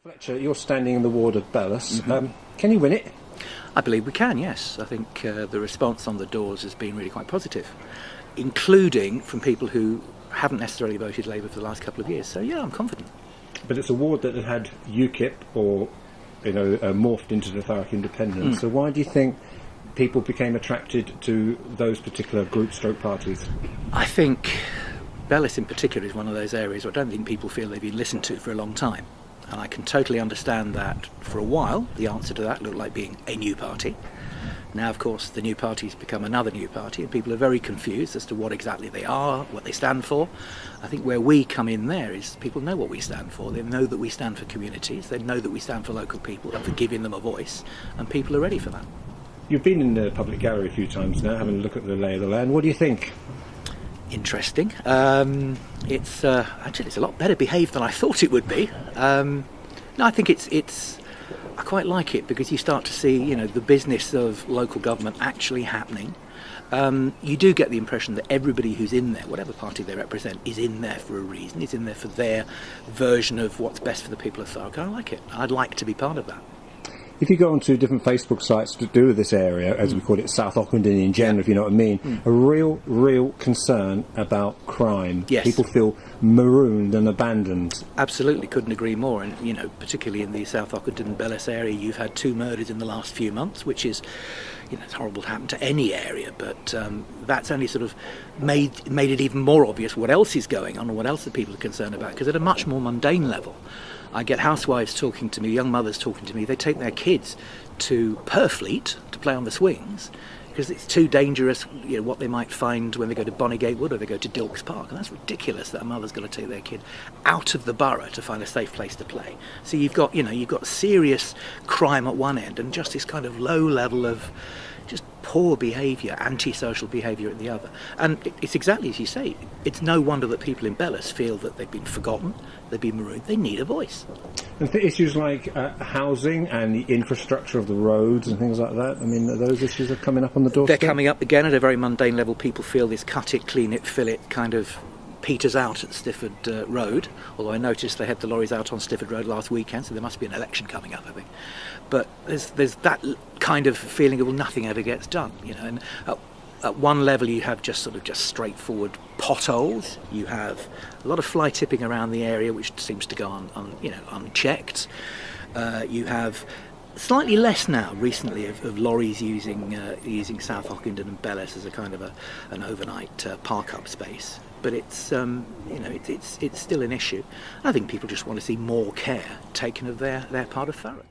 Fletcher, you're standing in the ward of Belhus. Can you win it? I believe we can, yes. I think the response on the doors has been really quite positive, including from people who haven't necessarily voted Labour for the last couple of years. So, yeah, I'm confident. But it's a ward that had UKIP or, morphed into the Thurrock Independents. So why do you think people became attracted to those particular group-stroke parties? I think Belhus in particular is one of those areas where I don't think people feel they've been listened to for a long time. And I can totally understand that for a while the answer to that looked like being a new party. Now, of course, the new party's become another new party and people are very confused as to what exactly they are, what they stand for. I think where we come in there is people know what we stand for. They know that we stand for communities. They know that we stand for local people and for giving them a voice. And people are ready for that. You've been in the public gallery a few times now, having a look at the lay of the land. What do you think? Interesting. It's a lot better behaved than I thought it would be. No, I think I quite like it because you start to see, the business of local government actually happening. You do get the impression that everybody who's in there, whatever party they represent, is in there for a reason. Is in there for their version of what's best for the people of Thurrock. I like it. I'd like to be part of that. If you go onto different Facebook sites to do with this area, as we call it, South Ockenden in general, if you know what I mean, a real concern about crime. Yes. People feel marooned and abandoned. Absolutely, couldn't agree more. And, particularly in the South Ockenden and Belhus area, you've had 2 murders in the last few months, which is, it's horrible to happen to any area, but that's only sort of made it even more obvious what else is going on and what else the people are concerned about, because at a much more mundane level, I get housewives talking to me, young mothers talking to me. They take their kids to Purfleet to play on the swings because it's too dangerous, what they might find when they go to Bonnygate Wood or they go to Dilks Park. And that's ridiculous that a mother's got to take their kid out of the borough to find a safe place to play. So you've got serious crime at one end and just this kind of low level of just poor behaviour, antisocial behaviour at the other. And it's exactly as you say. It's no wonder that people in Belhus feel that they've been forgotten, they've been marooned, they need a voice. And for issues like housing and the infrastructure of the roads and things like that, those issues are coming up on the doorstep? They're coming up again at a very mundane level. People feel this cut it, clean it, fill it kind of peters out at Stifford Road, although I noticed they had the lorries out on Stifford Road last weekend, so there must be an election coming up, I think. But there's that kind of feeling of, well, nothing ever gets done, and at one level you have just straightforward potholes. You have a lot of fly tipping around the area, which seems to go unchecked. You have slightly less now recently of lorries using South Ockenden and Belhus as a kind of an overnight park-up space. But it's still an issue. I think people just want to see more care taken of their part of Thurrock.